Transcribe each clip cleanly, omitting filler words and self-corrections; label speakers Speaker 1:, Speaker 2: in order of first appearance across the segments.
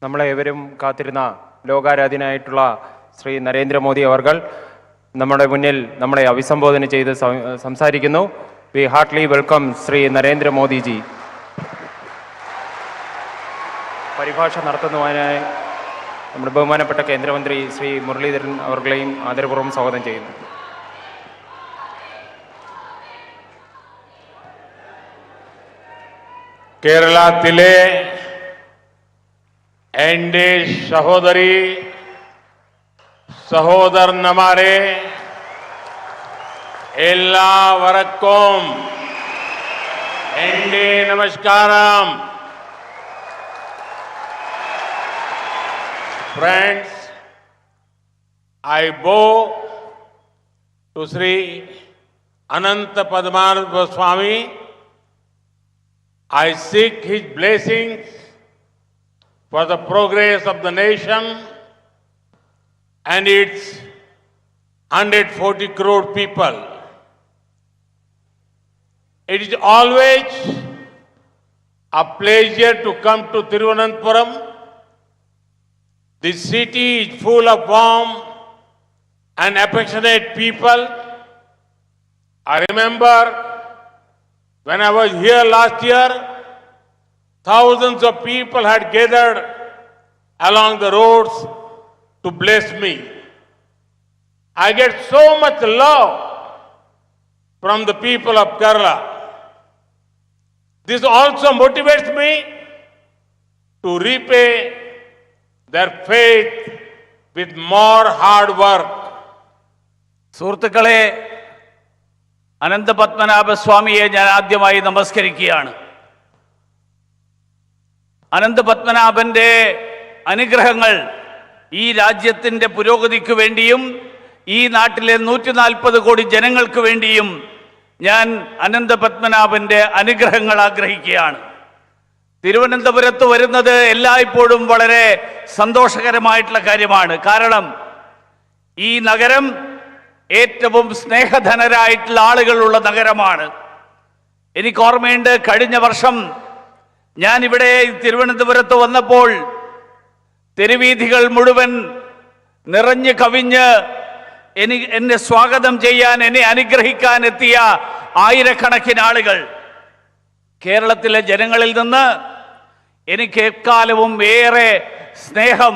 Speaker 1: നമ്മളെ ഏവരും കാത്തിരുന്ന ലോകാരാധ്യനായിട്ടുള്ള ശ്രീ നരേന്ദ്രമോദി അവർകൾ നമ്മുടെ മുന്നിൽ നമ്മളെ അഭിസംബോധന ചെയ്ത് സംസാരിക്കുന്നു. V Hartley welcome Shri Narendra Modi ji. പരിഭാഷ നടത്തുന്നതിനായി നമ്മുടെ ബഹുമാനപ്പെട്ട കേന്ദ്രമന്ത്രി ശ്രീ മുരളീധരൻ അവർകളെയും ആദരപൂർവ്വം സ്വാഗതം ചെയ്യുന്നു.
Speaker 2: കേരളത്തിലെ എൻ്റെ സഹോദരി സഹോദരന്മാരെ എല്ലാവർക്കും എൻ്റെ നമസ്കാരം. Friends, I bow to Sri Ananta Padmanabha Swami. I seek his blessings for the progress of the nation and its 140 crore people. It is always a pleasure to come to Thiruvananthapuram. This city is full of warm and affectionate people. I remember when I was here last year, thousands of people had gathered along the roads to bless me. I get so much love from the people of Kerala. This also motivates me to repay their faith with more hard work.
Speaker 3: സുഹൃത്തുക്കളെ, അനന്തപത്മനാഭസ്വാമിയെ ഞാൻ ആദ്യമായി നമസ്കരിക്കുകയാണ്. അനന്തപത്മനാഭന്റെ അനുഗ്രഹങ്ങൾ ഈ രാജ്യത്തിൻ്റെ പുരോഗതിക്ക് വേണ്ടിയും ഈ നാട്ടിലെ 140 കോടി ജനങ്ങൾക്ക് വേണ്ടിയും ഞാൻ അനന്തപത്മനാഭന്റെ അനുഗ്രഹങ്ങൾ ആഗ്രഹിക്കുകയാണ്. തിരുവനന്തപുരത്ത് വരുന്നത് എല്ലായ്പ്പോഴും വളരെ സന്തോഷകരമായിട്ടുള്ള കാര്യമാണ്. കാരണം ഈ നഗരം ഏറ്റവും സ്നേഹധനരായിട്ടുള്ള ആളുകളുള്ള നഗരമാണ്. എനിക്ക് ഓർമ്മയുണ്ട്, കഴിഞ്ഞ വർഷം ഞാൻ ഇവിടെ തിരുവനന്തപുരത്ത് വന്നപ്പോൾ തെരുവീഥികൾ മുഴുവൻ നിറഞ്ഞു കവിഞ്ഞ് എന്നെ സ്വാഗതം ചെയ്യാൻ, എന്നെ അനുഗ്രഹിക്കാൻ എത്തിയ ആയിരക്കണക്കിന് ആളുകൾ. കേരളത്തിലെ ജനങ്ങളിൽ നിന്ന് എനിക്ക് എക്കാലവും ഏറെ സ്നേഹം,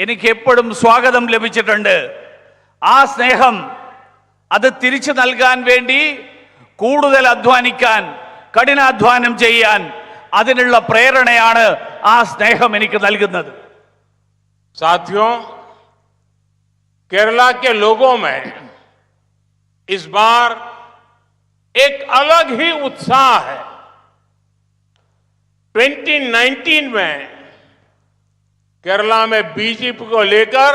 Speaker 3: എനിക്ക് എപ്പോഴും സ്വാഗതം ലഭിച്ചിട്ടുണ്ട്. ആ സ്നേഹം അത് തിരിച്ചു നൽകാൻ വേണ്ടി കൂടുതൽ അധ്വാനിക്കാൻ, കഠിനാധ്വാനം ചെയ്യാൻ, അതിനുള്ള പ്രേരണയാണ് ആ സ്നേഹം എനിക്ക് നൽകുന്നത്.
Speaker 2: साथियों, केरला के लोगों में इस बार एक अलग ही उत्साह है. 2019 में केरला में बीजेपी को लेकर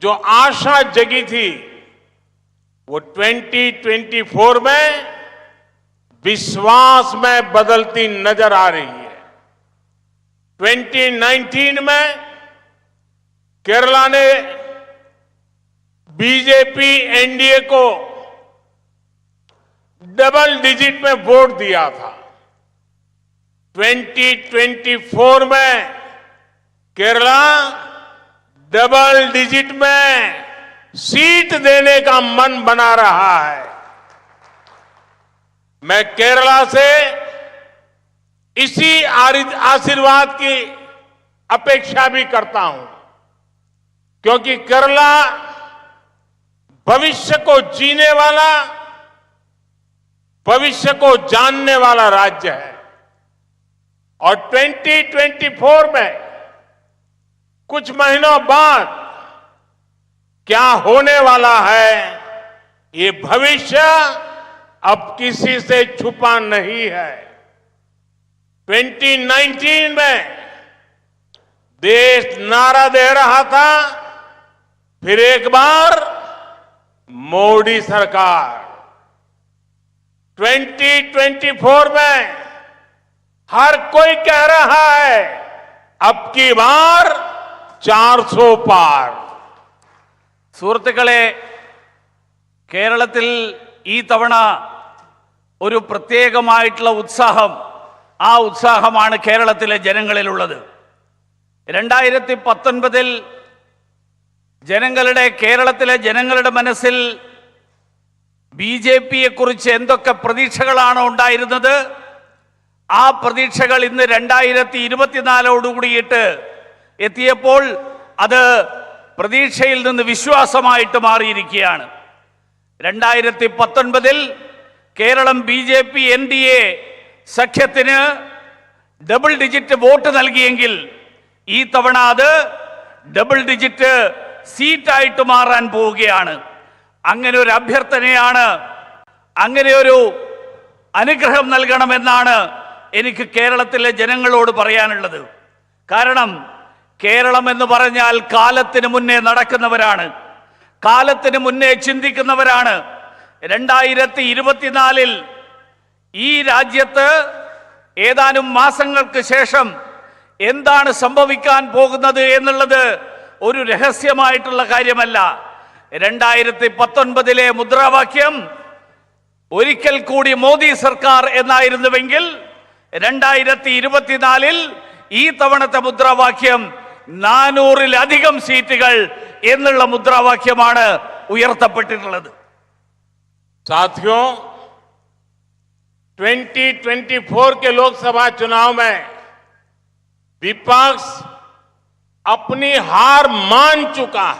Speaker 2: जो आशा जगी थी, वो 2024 में विश्वास में बदलती नजर आ रही है. 2019 में केरला ने बीजेपी एनडीए को डबल डिजिट में वोट दिया था. 2024 में केरला डबल डिजिट में सीट देने का मन बना रहा है. मैं केरला से इसी आशीर्वाद की अपेक्षा भी करता हूं, क्योंकि केरला भविष्य को जीने वाला, भविष्य को जानने वाला राज्य है. और 2024 में कुछ महीनों बाद क्या होने वाला है, ये भविष्य अब किसी से छुपा नहीं है. 2019 में देश नारा दे रहा था, फिर एक बार मोदी सरकार. 2024 में हर कोई कह रहा है, अब की बार 400 पार.
Speaker 3: സുഹൃത്തുക്കളെ, കേരളത്തിൽ ഈ തവണ ഒരു പ്രത്യേകമായിട്ടുള്ള ഉത്സാഹം, ആ ഉത്സാഹമാണ് കേരളത്തിലെ ജനങ്ങളിലുള്ളത്. 2019 കേരളത്തിലെ ജനങ്ങളുടെ മനസ്സിൽ BJPയെ കുറിച്ച് എന്തൊക്കെ പ്രതീക്ഷകളാണോ ഉണ്ടായിരുന്നത്, ആ പ്രതീക്ഷകൾ ഇന്ന് 2024 എത്തിയപ്പോൾ അത് പ്രതീക്ഷയിൽ നിന്ന് വിശ്വാസമായിട്ട് മാറിയിരിക്കുകയാണ്. 2019 കേരളം BJP NDA സഖ്യത്തിന് ഡബിൾ ഡിജിറ്റ് വോട്ട് നൽകിയെങ്കിൽ ഈ തവണ അത് ഡബിൾ ഡിജിറ്റ് സീറ്റായിട്ട് മാറാൻ പോവുകയാണ്. അങ്ങനെ ഒരു അഭ്യർത്ഥനയാണ്, അങ്ങനെ ഒരു അനുഗ്രഹം നൽകണമെന്നാണ് എനിക്ക് കേരളത്തിലെ ജനങ്ങളോട് പറയാനുള്ളത്. കാരണം കേരളം എന്ന് പറഞ്ഞാൽ കാലത്തിന് മുന്നേ നടക്കുന്നവരാണ്, കാലത്തിന് മുന്നേ ചിന്തിക്കുന്നവരാണ്. 2024 ഈ രാജ്യത്ത് ഏതാനും മാസങ്ങൾക്ക് ശേഷം എന്താണ് സംഭവിക്കാൻ പോകുന്നത് എന്നുള്ളത് ഒരു രഹസ്യമായിട്ടുള്ള കാര്യമല്ല. 2019 മുദ്രാവാക്യം ഒരിക്കൽ കൂടി മോദി സർക്കാർ എന്നായിരുന്നുവെങ്കിൽ 2024 ഈ തവണത്തെ മുദ്രാവാക്യം 400-ലധികം സീറ്റുകൾ എന്നുള്ള മുദ്രാവാക്യമാണ് ഉയർത്തപ്പെട്ടിട്ടുള്ളത്.
Speaker 2: साथियों, 2024 के लोकसभा चुनाव में विपक्ष अपनी हार मान चुका है।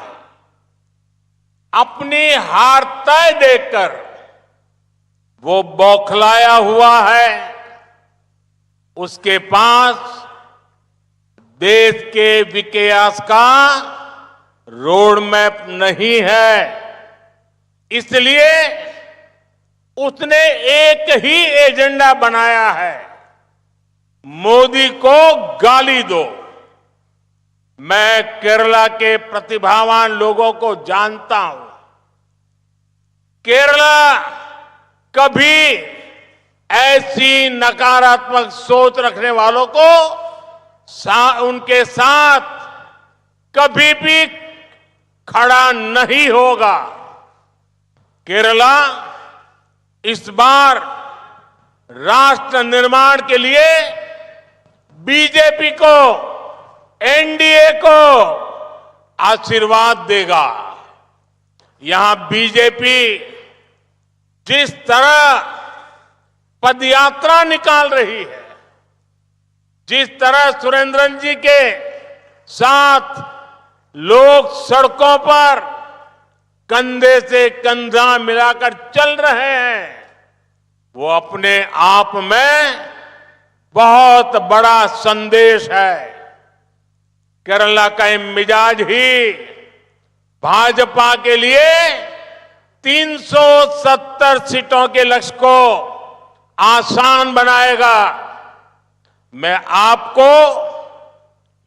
Speaker 2: अपनी हार तय देखकर वो बौखलाया हुआ है। उसके पास देश के विकास का रोड मैप नहीं है। इसलिए उसने एक ही एजेंडा बनाया है, मोदी को गाली दो। मैं केरला के प्रतिभावान लोगों को जानता हूं। केरला कभी ऐसी नकारात्मक सोच रखने वालों को उनके साथ कभी भी खड़ा नहीं होगा। केरला इस बार राष्ट्र निर्माण के लिए बीजेपी को, एनडीए को आशीर्वाद देगा। यहां बीजेपी जिस तरह पदयात्रा निकाल रही है, जिस तरह सुरेंद्रन जी के साथ लोग सड़कों पर कंधे से कंधा मिलाकर चल रहे हैं, वो अपने आप में बहुत बड़ा संदेश है। केरला का मिजाज ही भाजपा के लिए 370 सीटों के लक्ष्य को आसान बनाएगा। मैं आपको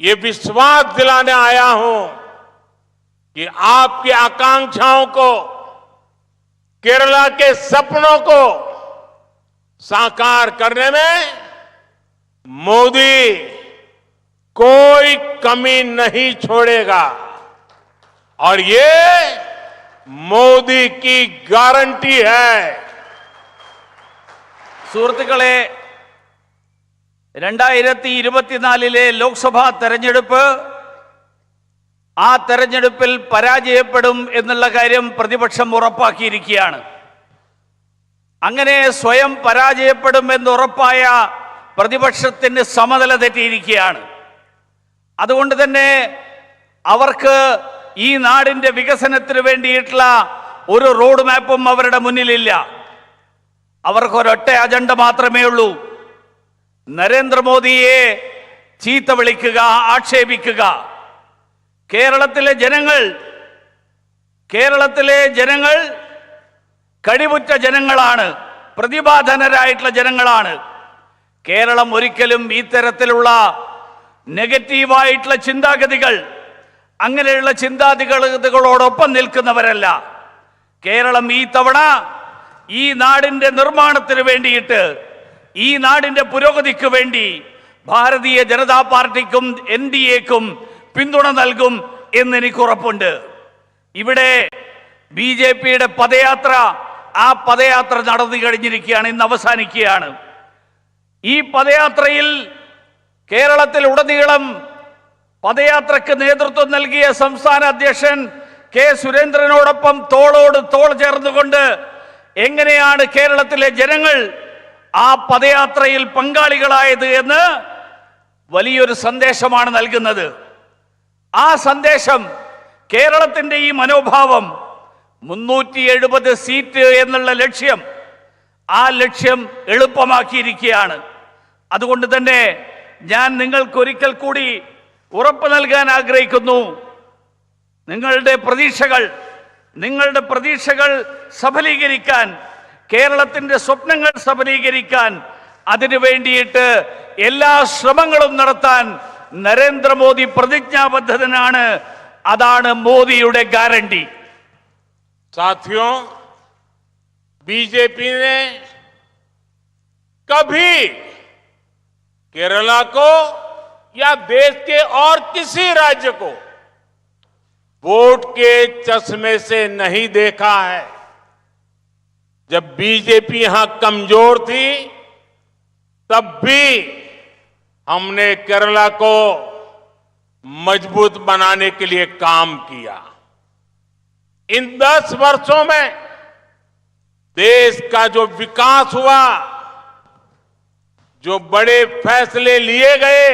Speaker 2: ये विश्वास दिलाने आया हूं कि आपकी आकांक्षाओं को, केरला के सपनों को साकार करने में मोदी कोई कमी नहीं छोड़ेगा। और ये मोदी की गारंटी है।
Speaker 3: സുഹൃത്തുക്കളെ, 2024 ലോക്സഭാ തെരഞ്ഞെടുപ്പ്, ആ തെരഞ്ഞെടുപ്പിൽ പരാജയപ്പെടും എന്നുള്ള കാര്യം പ്രതിപക്ഷം ഉറപ്പാക്കിയിരിക്കുകയാണ്. അങ്ങനെ സ്വയം പരാജയപ്പെടും എന്നുറപ്പായ പ്രതിപക്ഷത്തിന് സമനില തെറ്റിയിരിക്കുകയാണ്. അതുകൊണ്ട് തന്നെ അവർക്ക് ഈ നാടിന്റെ വികസനത്തിന് വേണ്ടിയിട്ടുള്ള ഒരു റോഡ് മാപ്പും അവരുടെ മുന്നിലില്ല. അവർക്ക് ഒരൊറ്റ അജണ്ട മാത്രമേ ഉള്ളൂ: നരേന്ദ്രമോദിയെ ചീത്ത വിളിക്കുക, ആക്ഷേപിക്കുക. കേരളത്തിലെ ജനങ്ങൾ കഴിവുറ്റ ജനങ്ങളാണ്, പ്രതിഭാധനരായിട്ടുള്ള ജനങ്ങളാണ്. കേരളം ഒരിക്കലും ഇത്തരത്തിലുള്ള നെഗറ്റീവായിട്ടുള്ള ചിന്താഗതികൾ, അങ്ങനെയുള്ള ചിന്താഗതികളോടൊപ്പം നിൽക്കുന്നവരല്ല. കേരളം ഈ തവണ ഈ നാടിന്റെ നിർമ്മാണത്തിന് വേണ്ടിയിട്ട്, ഈ നാടിന്റെ പുരോഗതിക്ക് വേണ്ടി ഭാരതീയ ജനതാ പാർട്ടിക്കും NDAക്കും പിന്തുണ നൽകും എന്നെനിക്ക് ഉറപ്പുണ്ട്. ഇവിടെ BJPയുടെ പദയാത്ര, ആ പദയാത്ര നടന്നു കഴിഞ്ഞിരിക്കുകയാണ്, ഇന്ന് അവസാനിക്കുകയാണ്. ഈ പദയാത്രയിൽ കേരളത്തിൽ ഉടനീളം പദയാത്രയ്ക്ക് നേതൃത്വം നൽകിയ സംസ്ഥാന അധ്യക്ഷൻ കെ സുരേന്ദ്രനോടൊപ്പം തോളോട് തോൾ ചേർന്നുകൊണ്ട് എങ്ങനെയാണ് കേരളത്തിലെ ജനങ്ങൾ ആ പദയാത്രയിൽ പങ്കാളികളായത് എന്ന് വലിയൊരു സന്ദേശമാണ് നൽകുന്നത്. ആ സന്ദേശം കേരളത്തിന്റെ ഈ മനോഭാവം 370 സീറ്റ് എന്നുള്ള ലക്ഷ്യം, ആ ലക്ഷ്യം എളുപ്പമാക്കിയിരിക്കുകയാണ്. അതുകൊണ്ട് തന്നെ ഞാൻ നിങ്ങൾക്ക് ഒരിക്കൽ കൂടി ഉറപ്പ് നൽകാൻ ആഗ്രഹിക്കുന്നു, നിങ്ങളുടെ പ്രതീക്ഷകൾ സഫലീകരിക്കാൻ, കേരളത്തിന്റെ സ്വപ്നങ്ങൾ സഫലീകരിക്കാൻ, അതിനു വേണ്ടിയിട്ട് എല്ലാ ശ്രമങ്ങളും നടത്താൻ നരേന്ദ്രമോദി പ്രതിജ്ഞാബദ്ധനാണ്. അതാണ് മോദിയുടെ ഗ്യാരണ്ടി.
Speaker 2: साथियों, बीजेपी ने कभी केरला को या देश के और किसी राज्य को वोट के चश्मे से नहीं देखा है। जब बीजेपी यहां कमजोर थी तब भी हमने केरला को मजबूत बनाने के लिए काम किया। इन 10 वर्षों में देश का जो विकास हुआ, जो बड़े फैसले लिए गए,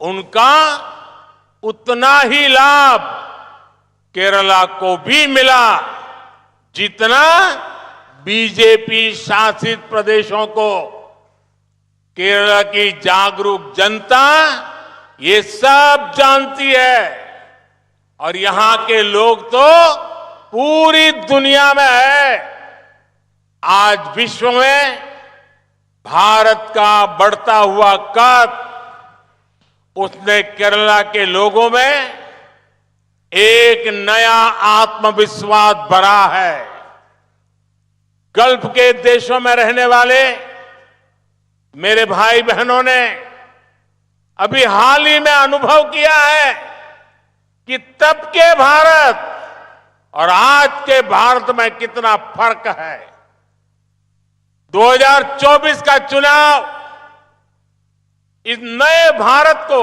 Speaker 2: उनका उतना ही लाभ केरला को भी मिला जितना बीजेपी शासित प्रदेशों को। केरला की जागरूक जनता ये सब जानती है और यहां के लोग तो पूरी दुनिया में है। आज विश्व में भारत का बढ़ता हुआ कद, उसने केरला के लोगों में एक नया आत्मविश्वास भरा है। गल्फ के देशों में रहने वाले मेरे भाई बहनों ने अभी हाल ही में अनुभव किया है कि तब के भारत और आज के भारत में कितना फर्क है। 2024 का चुनाव इस नए भारत को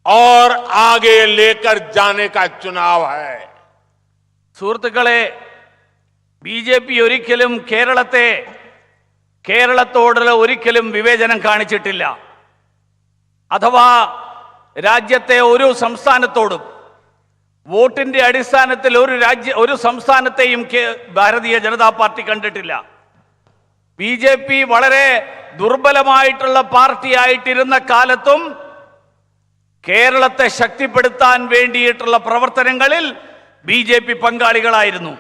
Speaker 2: और आगे लेकर जाने का चुनाव है।
Speaker 3: സുഹൃത്തുക്കളെ, ബിജെപി ഒരിക്കലും കേരളത്തോടുള്ള ഒരിക്കലും വിവേചനം കാണിച്ചിട്ടില്ല. അഥവാ രാജ്യത്തെ ഒരു സംസ്ഥാനത്തോടും വോട്ടിന്റെ അടിസ്ഥാനത്തിൽ ഒരു സംസ്ഥാനത്തെയും ഭാരതീയ ജനതാ പാർട്ടി കണ്ടിട്ടില്ല. ബിജെപി വളരെ ദുർബലമായിട്ടുള്ള പാർട്ടിയായിട്ടിരുന്ന കാലത്തും കേരളത്തെ ശക്തിപ്പെടുത്താൻ വേണ്ടിയിട്ടുള്ള പ്രവർത്തനങ്ങളിൽ ബിജെപി പങ്കാളികളായിരുന്നു.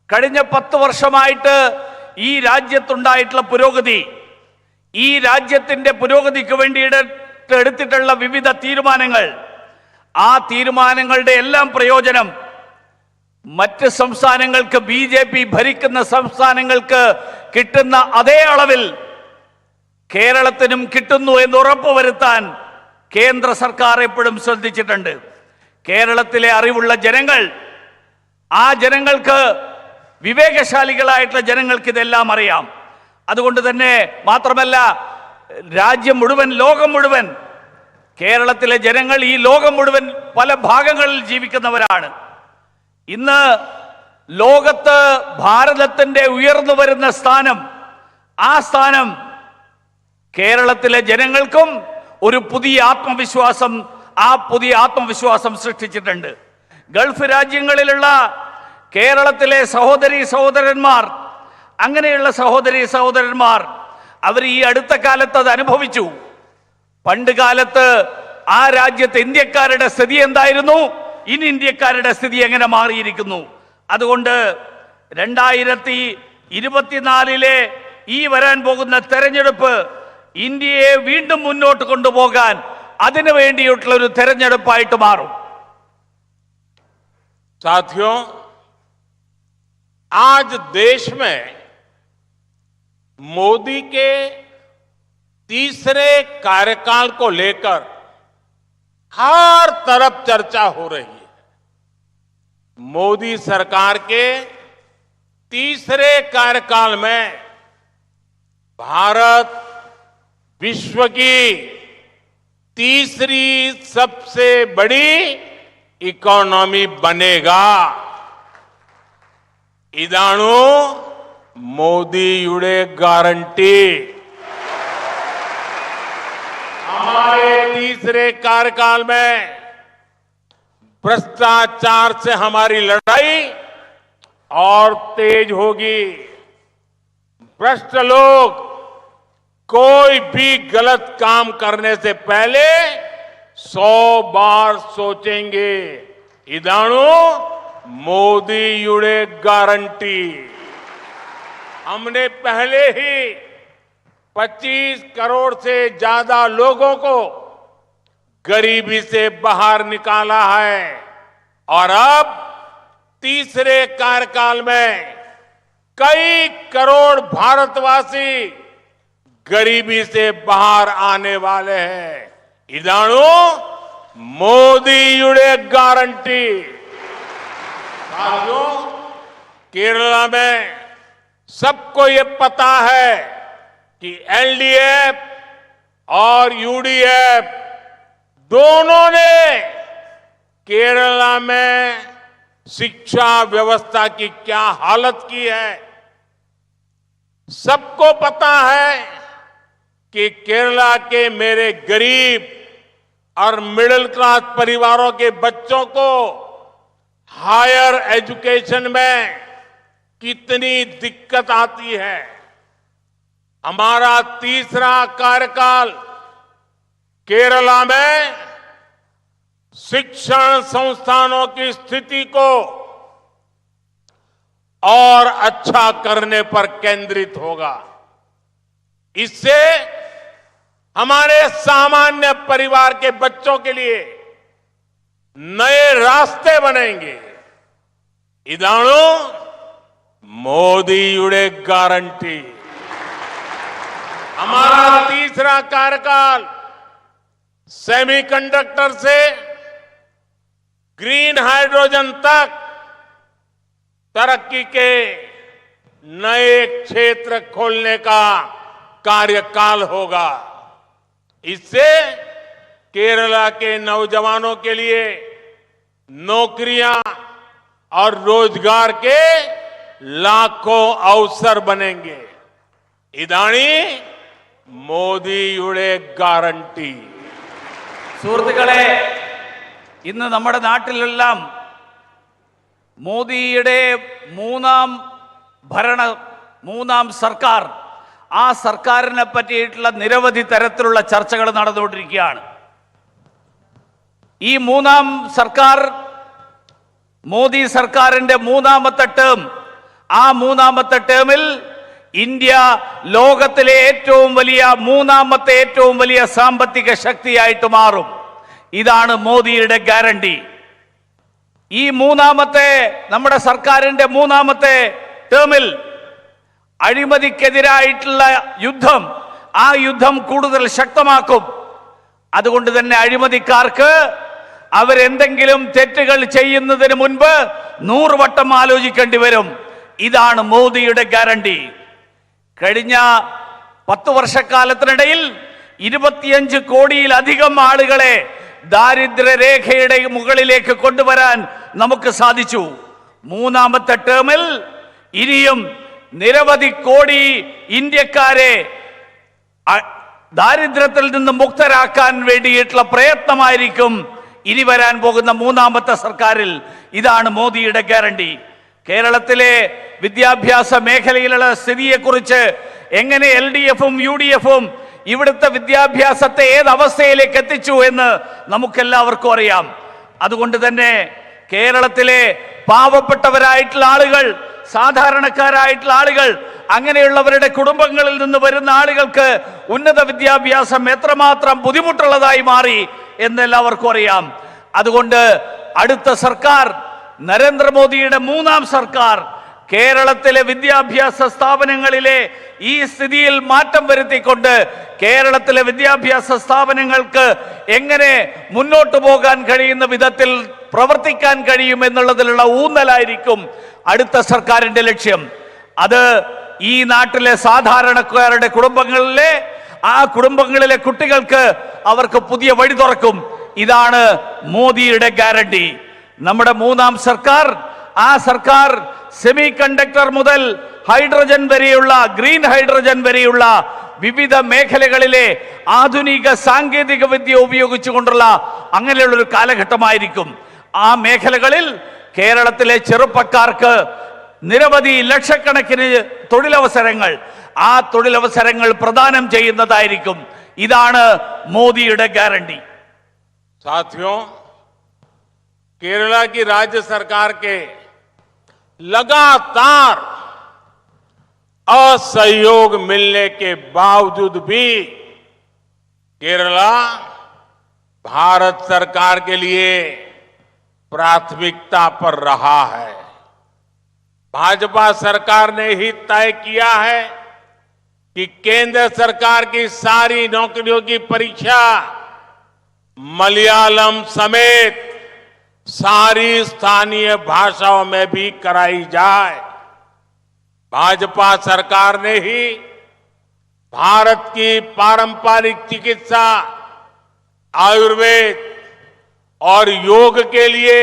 Speaker 3: കഴിഞ്ഞ 10 വർഷമായിട്ട് ഈ രാജ്യത്തുണ്ടായിട്ടുള്ള പുരോഗതി, ഈ രാജ്യത്തിന്റെ പുരോഗതിക്ക് വേണ്ടിയിട്ട് എടുത്തിട്ടുള്ള വിവിധ തീരുമാനങ്ങൾ, ആ തീരുമാനങ്ങളുടെ എല്ലാം പ്രയോജനം മറ്റ് സംസ്ഥാനങ്ങൾക്ക്, ബിജെപി ഭരിക്കുന്ന സംസ്ഥാനങ്ങൾക്ക് കിട്ടുന്ന അതേ അളവിൽ കേരളത്തിനും കിട്ടുന്നു എന്ന് ഉറപ്പുവരുത്താൻ കേന്ദ്ര സർക്കാർ എപ്പോഴും ശ്രദ്ധിച്ചിട്ടുണ്ട്. കേരളത്തിലെ അറിവുള്ള ജനങ്ങൾ, ആ ജനങ്ങൾക്ക്, വിവേകശാലികളായിട്ടുള്ള ജനങ്ങൾക്ക് ഇതെല്ലാം അറിയാം. അതുകൊണ്ട് തന്നെ മാത്രമല്ല, രാജ്യം മുഴുവൻ, ലോകം മുഴുവൻ, കേരളത്തിലെ ജനങ്ങൾ ഈ ലോകം മുഴുവൻ പല ഭാഗങ്ങളിൽ ജീവിക്കുന്നവരാണ്. ഇന്ന് ലോകത്ത് ഭാരതത്തിന്റെ ഉയർന്നു വരുന്ന സ്ഥാനം, ആ സ്ഥാനം കേരളത്തിലെ ജനങ്ങൾക്കും ഒരു പുതിയ ആത്മവിശ്വാസം സൃഷ്ടിച്ചിട്ടുണ്ട്. ഗൾഫ് രാജ്യങ്ങളിലുള്ള കേരളത്തിലെ സഹോദരന്മാർ, അങ്ങനെയുള്ള സഹോദരന്മാർ അവർ ഈ അടുത്ത കാലത്ത് അത് അനുഭവിച്ചു. പണ്ട് കാലത്ത് ആ രാജ്യത്ത് ഇന്ത്യക്കാരുടെ സ്ഥിതി എന്തായിരുന്നു, ഇനി ഇന്ത്യക്കാരുടെ സ്ഥിതി എങ്ങനെ മാറിയിരിക്കുന്നു. അതുകൊണ്ട് 2024 ഈ വരാൻ പോകുന്ന തെരഞ്ഞെടുപ്പ് ഇന്ത്യയെ വീണ്ടും മുന്നോട്ട് കൊണ്ടുപോകാൻ അതിനു വേണ്ടിയിട്ടുള്ള ഒരു തെരഞ്ഞെടുപ്പായിട്ട് മാറും.
Speaker 2: साथियों, आज देश में मोदी के तीसरे कार्यकाल को लेकर हर तरफ चर्चा हो रही है। मोदी सरकार के तीसरे कार्यकाल में भारत विश्व की तीसरी सबसे बड़ी इकोनॉमी बनेगा। इदाणु मोदीयुडे गारंटी। हमारे तीसरे कार्यकाल में भ्रष्टाचार से हमारी लड़ाई और तेज होगी। भ्रष्ट लोग कोई भी गलत काम करने से पहले 100 बार सोचेंगे। इदाणु मोदीयुडे गारंटी। हमने पहले ही 25 करोड़ से ज्यादा लोगों को गरीबी से बाहर निकाला है और अब तीसरे कार्यकाल में कई करोड़ भारतवासी गरीबी से बाहर आने वाले हैं। इदाणु मोदीयुडे गारंटी। साथियों, केरला में सबको ये पता है कि एलडीएफ और यूडीएफ दोनों ने केरला में शिक्षा व्यवस्था की क्या हालत की है। सबको पता है कि केरला के मेरे गरीब और मिडिल क्लास परिवारों के बच्चों को हायर एजुकेशन में कितनी दिक्कत आती है। हमारा तीसरा कार्यकाल केरला में शिक्षण संस्थानों की स्थिति को और अच्छा करने पर केंद्रित होगा। इससे हमारे सामान्य परिवार के बच्चों के लिए नए रास्ते बनेंगे। इदाणु मोदीयुडे गारंटी। हमारा तीसरा कार्यकाल सेमीकंडक्टर से ग्रीन हाइड्रोजन तक तरक्की के नए क्षेत्र खोलने का कार्यकाल होगा। इससे केरला के नौजवानों के लिए नौकरियां और रोजगार के लाखों अवसर बनेंगे। इदाणी മോദിയുടെ ഗ്യാരണ്ടി.
Speaker 3: സുഹൃത്തുക്കളെ, ഇന്ന് നമ്മുടെ നാട്ടിലെല്ലാം മോദിയുടെ മൂന്നാം സർക്കാർ, ആ സർക്കാരിനെ പറ്റിയിട്ടുള്ള നിരവധി തരത്തിലുള്ള ചർച്ചകൾ നടന്നുകൊണ്ടിരിക്കുകയാണ്. ഈ മൂന്നാം സർക്കാർ, മോദി സർക്കാരിന്റെ മൂന്നാമത്തെ ടേം, ആ മൂന്നാമത്തെ ടേമിൽ ഇന്ത്യ ലോകത്തിലെ മൂന്നാമത്തെ ഏറ്റവും വലിയ സാമ്പത്തിക ശക്തിയായിട്ട് മാറും. ഇതാണ് മോദിയുടെ ഗ്യാരണ്ടി. ഈ നമ്മുടെ സർക്കാരിന്റെ മൂന്നാമത്തെ ടേമിൽ അഴിമതിക്കെതിരായിട്ടുള്ള യുദ്ധം, ആ യുദ്ധം കൂടുതൽ ശക്തമാക്കും. അതുകൊണ്ട് തന്നെ അഴിമതിക്കാർക്ക് അവരെന്തെങ്കിലും തെറ്റുകൾ ചെയ്യുന്നതിന് മുൻപ് 100 വട്ടം ആലോചിക്കേണ്ടി വരും. ഇതാണ് മോദിയുടെ ഗ്യാരണ്ടി. കഴിഞ്ഞ 10 വർഷക്കാലത്തിനിടയിൽ 25 കോടിയിലധികം ആളുകളെ ദാരിദ്ര്യരേഖയുടെ മുകളിലേക്ക് കൊണ്ടുവരാൻ നമുക്ക് സാധിച്ചു. മൂന്നാമത്തെ ടേമിൽ ഇനിയും നിരവധി കോടി ഇന്ത്യക്കാരെ ദാരിദ്ര്യത്തിൽ നിന്ന് മുക്തരാക്കാൻ വേണ്ടിയിട്ടുള്ള പ്രയത്നമായിരിക്കും ഇനി വരാൻ പോകുന്ന മൂന്നാമത്തെ സർക്കാരിൽ. ഇതാണ് മോദിയുടെ ഗ്യാരണ്ടി. കേരളത്തിലെ വിദ്യാഭ്യാസ മേഖലയിലുള്ള സ്ഥിതിയെക്കുറിച്ച് എങ്ങനെ LDFും UDFും ഇവിടുത്തെ വിദ്യാഭ്യാസത്തെ ഏത് അവസ്ഥയിലേക്ക് എത്തിച്ചു എന്ന് നമുക്കെല്ലാവർക്കും അറിയാം. അതുകൊണ്ട് തന്നെ കേരളത്തിലെ പാവപ്പെട്ടവരായിട്ടുള്ള ആളുകൾ, സാധാരണക്കാരായിട്ടുള്ള ആളുകൾ, അങ്ങനെയുള്ളവരുടെ കുടുംബങ്ങളിൽ നിന്ന് വരുന്ന ആളുകൾക്ക് ഉന്നത വിദ്യാഭ്യാസം എത്രമാത്രം ബുദ്ധിമുട്ടുള്ളതായി മാറി എന്നെല്ലാവർക്കും അറിയാം. അതുകൊണ്ട് അടുത്ത സർക്കാർ, നരേന്ദ്രമോദിയുടെ മൂന്നാം സർക്കാർ, കേരളത്തിലെ വിദ്യാഭ്യാസ സ്ഥാപനങ്ങളിലെ ഈ സ്ഥിതിയിൽ മാറ്റം വരുത്തിക്കൊണ്ട് കേരളത്തിലെ വിദ്യാഭ്യാസ സ്ഥാപനങ്ങൾക്ക് എങ്ങനെ മുന്നോട്ട് പോകാൻ കഴിയുന്ന വിധത്തിൽ പ്രവർത്തിക്കാൻ കഴിയും എന്നുള്ളതിലുള്ള ഊന്നലായിരിക്കും അടുത്ത സർക്കാരിന്റെ ലക്ഷ്യം. അത് ഈ നാട്ടിലെ സാധാരണക്കാരുടെ കുടുംബങ്ങളിലെ കുട്ടികൾക്ക് അവർക്ക് പുതിയ വഴി തുറക്കും. ഇതാണ് മോദിയുടെ ഗ്യാരണ്ടി. നമ്മുടെ മൂന്നാം സർക്കാർ, ആ സർക്കാർ സെമി കണ്ടക്ടർ മുതൽ ഹൈഡ്രജൻ വരെയുള്ള, ഗ്രീൻ ഹൈഡ്രജൻ വരെയുള്ള വിവിധ മേഖലകളിലെ ആധുനിക സാങ്കേതിക വിദ്യ ഉപയോഗിച്ചുകൊണ്ടുള്ള അങ്ങനെയുള്ള ഒരു കാലഘട്ടമായിരിക്കും. ആ മേഖലകളിൽ കേരളത്തിലെ ചെറുപ്പക്കാർക്ക് നിരവധി ലക്ഷക്കണക്കിന് തൊഴിലവസരങ്ങൾ, ആ തൊഴിലവസരങ്ങൾ പ്രദാനം ചെയ്യുന്നതായിരിക്കും. ഇതാണ് മോദിയുടെ ഗ്യാരണ്ടി.
Speaker 2: साथियों, केरला की राज्य सरकार के लगातार असहयोग मिलने के बावजूद भी केरला भारत सरकार के लिए प्राथमिकता पर रहा है। भाजपा सरकार ने ही तय किया है कि केंद्र सरकार की सारी नौकरियों की परीक्षा मलयालम समेत सारी स्थानीय भाषाओं में भी कराई जाए। भाजपा सरकार ने ही भारत की पारंपरिक चिकित्सा, आयुर्वेद और योग के लिए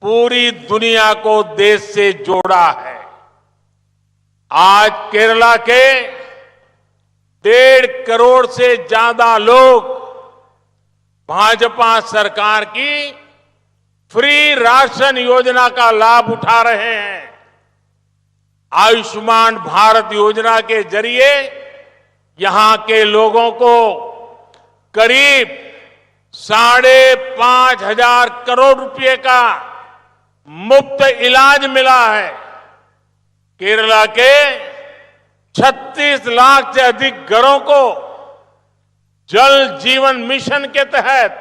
Speaker 2: पूरी दुनिया को देश से जोड़ा है। आज केरला के 1.5 करोड़ से ज्यादा लोग भाजपा सरकार की फ्री राशन योजना का लाभ उठा रहे हैं। आयुष्मान भारत योजना के जरिए यहां के लोगों को करीब 5,500 करोड़ रुपए का मुफ्त इलाज मिला है। केरला के 36 लाख से अधिक घरों को जल जीवन मिशन के तहत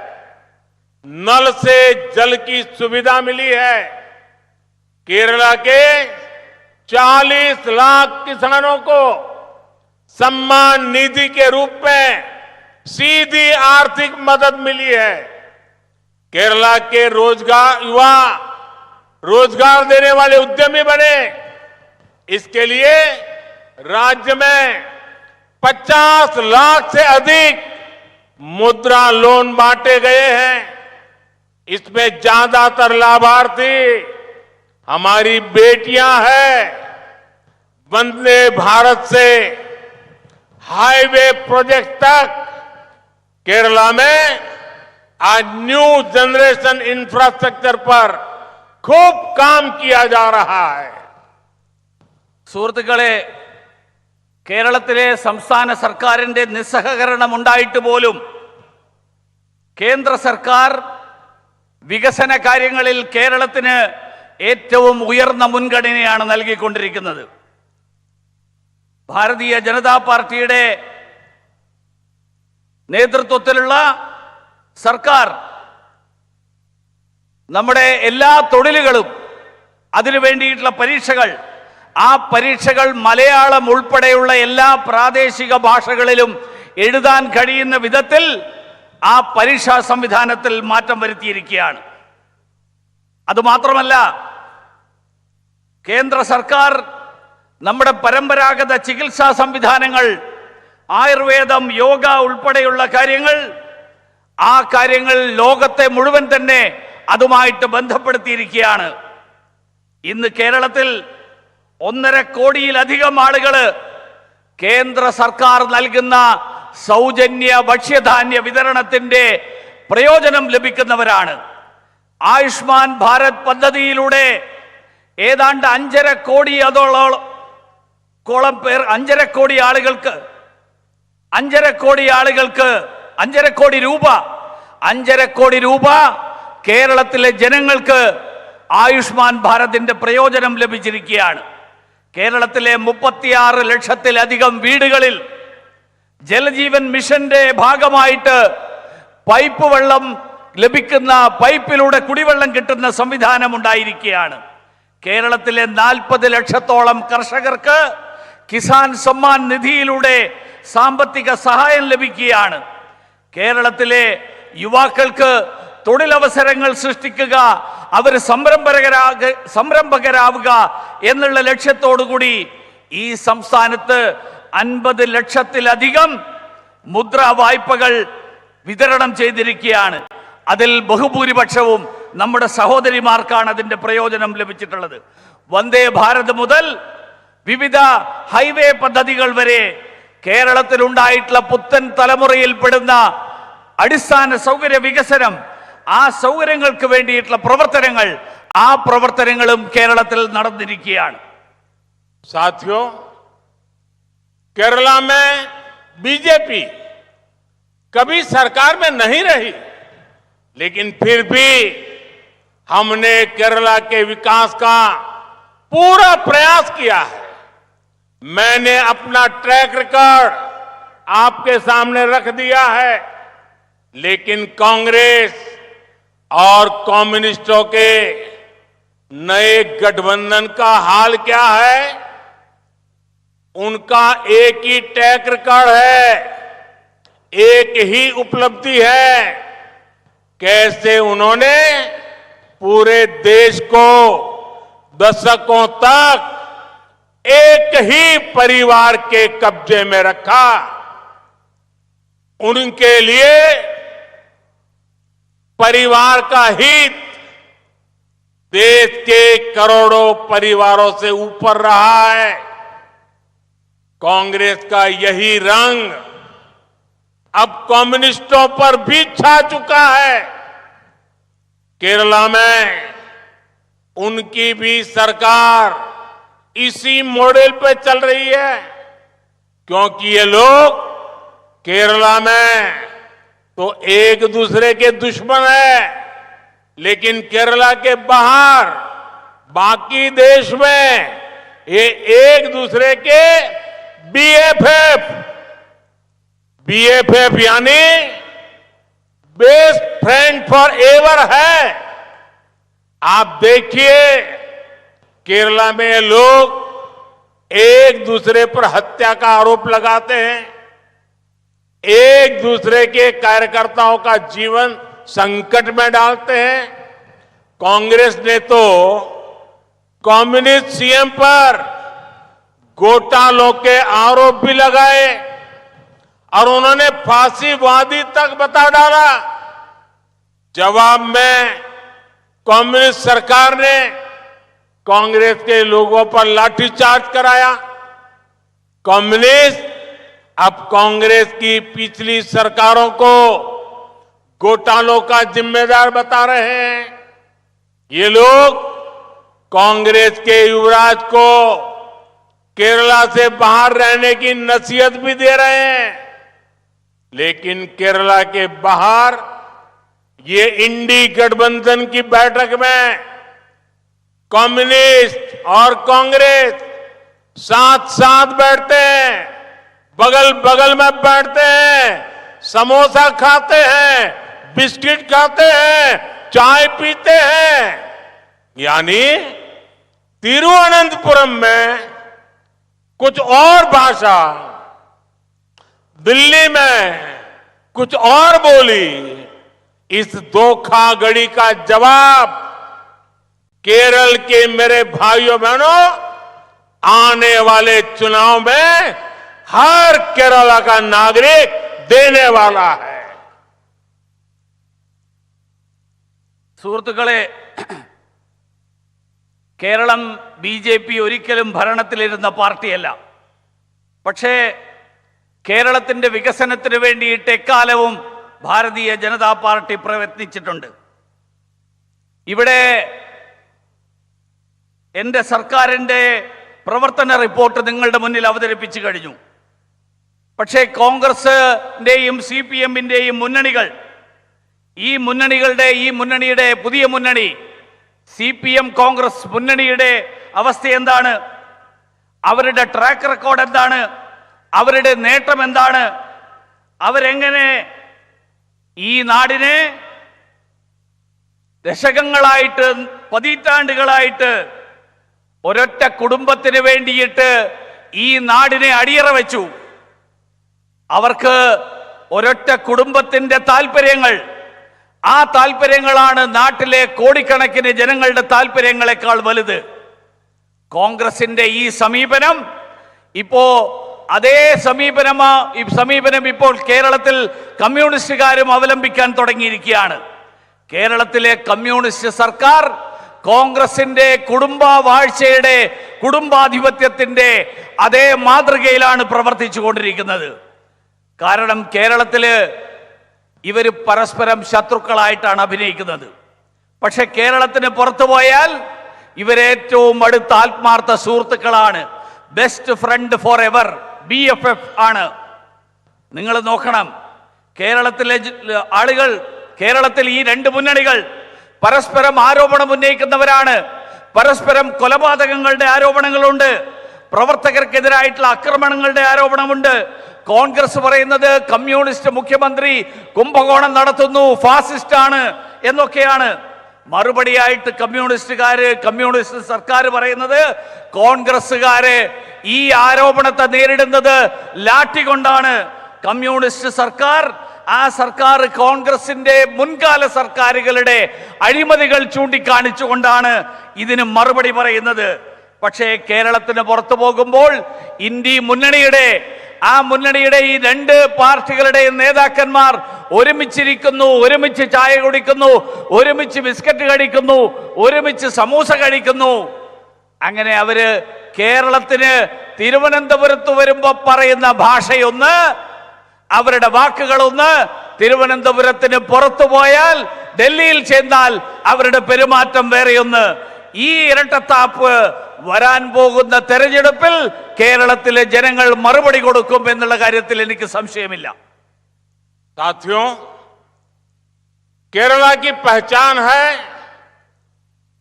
Speaker 2: नल से जल की सुविधा मिली है। केरला के 40 लाख किसानों को सम्मान निधि के रूप में सीधी आर्थिक मदद मिली है। केरला के युवा रोजगार देने वाले उद्यमी बने। इसके लिए राज्य में 50 लाख से अधिक मुद्रा लोन बांटे गए हैं। इसमें ज्यादातर लाभार्थी हमारी बेटियां हैं। वंदे भारत से हाईवे प्रोजेक्ट तक केरला में आज न्यू जनरेशन इंफ्रास्ट्रक्चर पर खूब काम किया जा रहा है।
Speaker 3: സുഹൃത്തുക്കളെ, കേരളത്തിലെ സംസ്ഥാന സർക്കാരിന്റെ നിസ്സഹകരണം ഉണ്ടായിട്ട് പോലും കേന്ദ്ര സർക്കാർ വികസന കാര്യങ്ങളിൽ കേരളത്തിന് ഏറ്റവും ഉയർന്ന മുൻഗണനയാണ് നൽകിക്കൊണ്ടിരിക്കുന്നത്. ഭാരതീയ ജനതാ പാർട്ടിയുടെ നേതൃത്വത്തിലുള്ള സർക്കാർ നമ്മുടെ എല്ലാ തൊഴിലുകളും, അതിനു വേണ്ടിയിട്ടുള്ള പരീക്ഷകൾ, ആ പരീക്ഷകൾ മലയാളം ഉൾപ്പെടെയുള്ള എല്ലാ പ്രാദേശിക ഭാഷകളിലും എഴുതാൻ കഴിയുന്ന വിധത്തിൽ ആ പരീക്ഷാ സംവിധാനത്തിൽ മാറ്റം വരുത്തിയിരിക്കുകയാണ്. അതുമാത്രമല്ല, കേന്ദ്ര സർക്കാർ നമ്മുടെ പരമ്പരാഗത ചികിത്സാ സംവിധാനങ്ങൾ, ആയുർവേദം, യോഗ ഉൾപ്പെടെയുള്ള കാര്യങ്ങൾ, ആ കാര്യങ്ങൾ ലോകത്തെ മുഴുവൻ തന്നെ അതുമായിട്ട് ബന്ധപ്പെടുത്തിയിരിക്കുകയാണ്. ഇന്ന് കേരളത്തിൽ 1.5 കോടിയിലധികം ആളുകൾ കേന്ദ്ര സർക്കാർ നൽകുന്ന സൗജന്യ ഭക്ഷ്യധാന്യ വിതരണത്തിന്റെ പ്രയോജനം ലഭിക്കുന്നവരാണ്. ആയുഷ്മാൻ ഭാരത് പദ്ധതിയിലൂടെ ഏതാണ്ട് 5.5 കോടി പേർ 5.5 കോടി ആളുകൾക്ക് 5.5 കോടി രൂപ കേരളത്തിലെ ജനങ്ങൾക്ക് ആയുഷ്മാൻ ഭാരതിന്റെ പ്രയോജനം ലഭിച്ചിരിക്കുകയാണ്. കേരളത്തിലെ 36 ലക്ഷത്തിലധികം വീടുകളിൽ ജലജീവൻ മിഷന്റെ ഭാഗമായിട്ട് പൈപ്പ് വെള്ളം ലഭിക്കുന്ന, പൈപ്പിലൂടെ കുടിവെള്ളം കിട്ടുന്ന സംവിധാനം ഉണ്ടായിരിക്കുകയാണ്. കേരളത്തിലെ 40 ലക്ഷത്തോളം കർഷകർക്ക് കിസാൻ സമ്മാൻ നിധിയിലൂടെ സാമ്പത്തിക സഹായം ലഭിക്കുകയാണ്. കേരളത്തിലെ യുവാക്കൾക്ക് തൊഴിലവസരങ്ങൾ സൃഷ്ടിക്കുക, അവർ സംരംഭകരാവുക എന്നുള്ള ലക്ഷ്യത്തോടുകൂടി ഈ സംസ്ഥാനത്ത് 50 ലക്ഷത്തിലധികം മുദ്രാ വായ്പകൾ വിതരണം ചെയ്തിരിക്കുകയാണ്. അതിൽ ബഹുഭൂരിപക്ഷവും നമ്മുടെ സഹോദരിമാർക്കാണ് അതിന്റെ പ്രയോജനം ലഭിച്ചിട്ടുള്ളത്. വന്ദേ ഭാരത് മുതൽ വിവിധ ഹൈവേ പദ്ധതികൾ വരെ കേരളത്തിലുണ്ടായിട്ടുള്ള പുത്തൻ തലമുറയിൽപ്പെടുന്ന അടിസ്ഥാന സൗകര്യ വികസനം, ആ സൗകര്യങ്ങൾക്ക് വേണ്ടിയിട്ടുള്ള പ്രവർത്തനങ്ങൾ, ആ പ്രവർത്തനങ്ങളും കേരളത്തിൽ നടന്നിരിക്കുകയാണ്.
Speaker 2: साथियों, केरला में बीजेपी कभी सरकार में नहीं रही, लेकिन फिर भी हमने केरला के विकास का पूरा प्रयास किया है। मैंने अपना ट्रैक रिकॉर्ड आपके सामने रख दिया है, लेकिन कांग्रेस और कम्युनिस्टों के नए गठबंधन का हाल क्या है? उनका एक ही ट्रैक रिकॉर्ड है, एक ही उपलब्धि है। कैसे उन्होंने पूरे देश को दशकों तक एक ही परिवार के कब्जे में रखा। उनके लिए परिवार का हित देश के करोड़ों परिवारों से ऊपर रहा है। कांग्रेस का यही रंग अब कम्युनिस्टों पर भी छा चुका है। केरला में उनकी भी सरकार इसी मॉडल पे चल रही है, क्योंकि ये लोग केरला में तो एक दूसरे के दुश्मन है, लेकिन केरला के बाहर बाकी देश में ये एक दूसरे के बीएफएफ यानी बेस्ट फ्रेंड फॉर एवर है। आप देखिए केरला में ये लोग एक दूसरे पर हत्या का आरोप लगाते हैं, एक दूसरे के कार्यकर्ताओं का जीवन संकट में डालते हैं। कांग्रेस ने तो कम्युनिस्ट सीएम पर घोटालों के आरोप भी लगाए और उन्होंने फांसीवादी तक बता डाला। जवाब में कम्युनिस्ट सरकार ने कांग्रेस के लोगों पर लाठीचार्ज कराया। कम्युनिस्ट अब कांग्रेस की पिछली सरकारों को घोटालों का जिम्मेदार बता रहे हैं। ये लोग कांग्रेस के युवराज को केरला से बाहर रहने की नसीहत भी दे रहे हैं, लेकिन केरला के बाहर ये इंडी गठबंधन की बैठक में कम्युनिस्ट और कांग्रेस साथ साथ बैठते हैं, बगल बगल में बैठते हैं, समोसा खाते हैं, बिस्किट खाते हैं, चाय पीते हैं। यानी तिरुवनंतपुरम में कुछ और भाषा, दिल्ली में कुछ और बोली। इस धोखाधड़ी का जवाब केरल के मेरे भाइयों बहनों आने वाले चुनाव में हर केरला का नागरिक देने वाला है।
Speaker 3: സുഹൃത്തുക്കളെ, കേരളം ബിജെപി ഒരിക്കലും ഭരണത്തിലിരുന്ന പാർട്ടിയല്ല. പക്ഷേ കേരളത്തിന്റെ വികസനത്തിന് വേണ്ടിയിട്ട് എക്കാലവും ഭാരതീയ ജനതാ പാർട്ടി പ്രയത്നിച്ചിട്ടുണ്ട്. ഇവിടെ എൻ്റെ സർക്കാരിൻ്റെ പ്രവർത്തന റിപ്പോർട്ട് നിങ്ങളുടെ മുന്നിൽ അവതരിപ്പിച്ചു കഴിഞ്ഞു. പക്ഷേ കോൺഗ്രസിൻ്റെയും CPM-ൻ്റെയും മുന്നണികൾ, ഈ മുന്നണിയുടെ പുതിയ മുന്നണി CPM കോൺഗ്രസ് മുന്നണിയുടെ അവസ്ഥ എന്താണ്? അവരുടെ ട്രാക്ക് റെക്കോർഡ് എന്താണ്? അവരുടെ നേട്ടം എന്താണ്? അവരെങ്ങനെ ഈ നാടിനെ ദശകങ്ങളായിട്ട്, പതിറ്റാണ്ടുകളായിട്ട് ഒരൊറ്റ കുടുംബത്തിന് വേണ്ടിയിട്ട് ഈ നാടിനെ അടിയറ വെച്ചു. അവർക്ക് ഒരൊറ്റ കുടുംബത്തിന്റെ താല്പര്യങ്ങൾ, ആ താല്പര്യങ്ങളാണ് നാട്ടിലെ കോടിക്കണക്കിന് ജനങ്ങളുടെ താല്പര്യങ്ങളെക്കാൾ വലുത്. കോൺഗ്രസിന്റെ ഈ സമീപനം ഇപ്പോ അതേ സമീപനം ഇപ്പോൾ കേരളത്തിൽ കമ്മ്യൂണിസ്റ്റുകാരും അവലംബിക്കാൻ തുടങ്ങിയിരിക്കുകയാണ്. കേരളത്തിലെ കമ്മ്യൂണിസ്റ്റ് സർക്കാർ കോൺഗ്രസിന്റെ കുടുംബവാഴ്ചയുടെ കുടുംബാധിപത്യത്തിന്റെ അതേ മാതൃകയിലാണ് പ്രവർത്തിച്ചു കൊണ്ടിരിക്കുന്നത്. കാരണം കേരളത്തില് ഇവർ പരസ്പരം ശത്രുക്കളായിട്ടാണ് അഭിനയിക്കുന്നത്. പക്ഷെ കേരളത്തിന് പുറത്തു പോയാൽ ഇവരേറ്റവും അടുത്ത ആത്മാർത്ഥ സുഹൃത്തുക്കളാണ്. Best friend for ever, BFF ആണ്. നിങ്ങൾ നോക്കണം, കേരളത്തിലെ ആളുകൾ, കേരളത്തിൽ ഈ രണ്ട് മുന്നണികൾ പരസ്പരം ആരോപണം ഉന്നയിക്കുന്നവരാണ്. പരസ്പരം കൊലപാതകങ്ങളുടെ ആരോപണങ്ങളുണ്ട്, പ്രവർത്തകർക്കെതിരായിട്ടുള്ള ആക്രമണങ്ങളുടെ ആരോപണമുണ്ട്. കോൺഗ്രസ് പറയുന്നത് കമ്മ്യൂണിസ്റ്റ് മുഖ്യമന്ത്രി കുംഭകോണം നടത്തുന്നു, ഫാസിസ്റ്റ് ആണ് എന്നൊക്കെയാണ്. മറുപടിയായിട്ട് കമ്മ്യൂണിസ്റ്റ് സർക്കാർ പറയുന്നത് കോൺഗ്രസ്സുകാര് ഈ ആരോപണത്തെ നേരിടുന്നത് ലാഠി കൊണ്ടാണ്. കമ്മ്യൂണിസ്റ്റ് സർക്കാർ, ആ സർക്കാർ കോൺഗ്രസിന്റെ മുൻകാല സർക്കാരുകളുടെ അഴിമതികൾ ചൂണ്ടിക്കാണിച്ചുകൊണ്ടാണ് ഇതിന് മറുപടി പറയുന്നത്. പക്ഷേ കേരളത്തിന് പുറത്തു പോകുമ്പോൾ ഇന്ത്യ മുന്നണിയുടെ ഈ രണ്ട് പാർട്ടികളുടെ നേതാക്കന്മാർ ഒരുമിച്ചിരിക്കുന്നു, ഒരുമിച്ച് ചായ കുടിക്കുന്നു, ഒരുമിച്ച് ബിസ്ക്കറ്റ് കഴിക്കുന്നു, ഒരുമിച്ച് സമൂസ കഴിക്കുന്നു. അങ്ങനെ അവര് കേരളത്തിന് തിരുവനന്തപുരത്ത് വരുമ്പോ പറയുന്ന ഭാഷയൊന്ന്, അവരുടെ വാക്കുകളൊന്ന്, തിരുവനന്തപുരത്തിന് പുറത്തു പോയാൽ, ഡൽഹിയിൽ ചെന്നാൽ അവരുടെ പെരുമാറ്റം വേറെയൊന്ന്. ഈ ഇരട്ടത്താപ്പ് വരാൻ പോകുന്ന തെരഞ്ഞെടുപ്പിൽ കേരളത്തിലെ ജനങ്ങൾ മറുപടി കൊടുക്കും എന്നുള്ള കാര്യത്തിൽ എനിക്ക് സംശയമില്ല.
Speaker 2: साथियों, केरला की पहचान है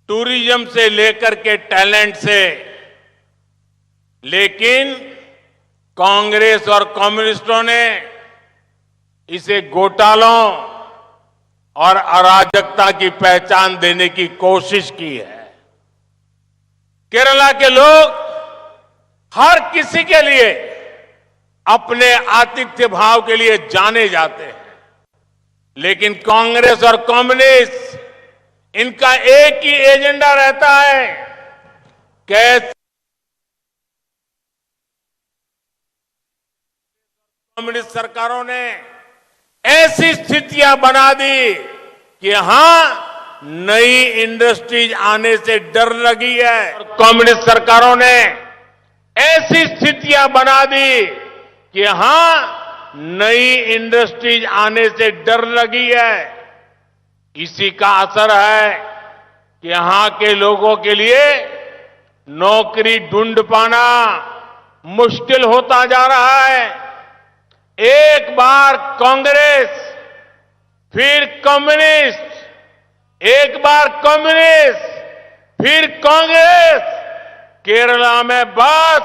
Speaker 2: टूरिज्म से लेकर के टैलेंट से, लेकिन कांग्रेस और कम्युनिस्टों ने इसे घोटालों और अराजकता की पहचान देने की कोशिश की है। केरला के लोग हर किसी के लिए अपने आतिथ्य भाव के लिए जाने जाते हैं, लेकिन कांग्रेस और कम्युनिस्ट, इनका एक ही एजेंडा रहता है, कैसे कम्युनिस्ट सरकारों ने ऐसी स्थितियां बना दी कि यहां नई इंडस्ट्रीज आने से डर लगी है। कम्युनिस्ट सरकारों ने ऐसी स्थितियां बना दी कि यहां नई इंडस्ट्रीज आने से डर लगी है। इसी का असर है कि यहां के लोगों के लिए नौकरी ढूंढ पाना मुश्किल होता जा रहा है। एक बार कांग्रेस, फिर कम्युनिस्ट, एक बार कम्युनिस्ट, फिर कांग्रेस, केरला में बस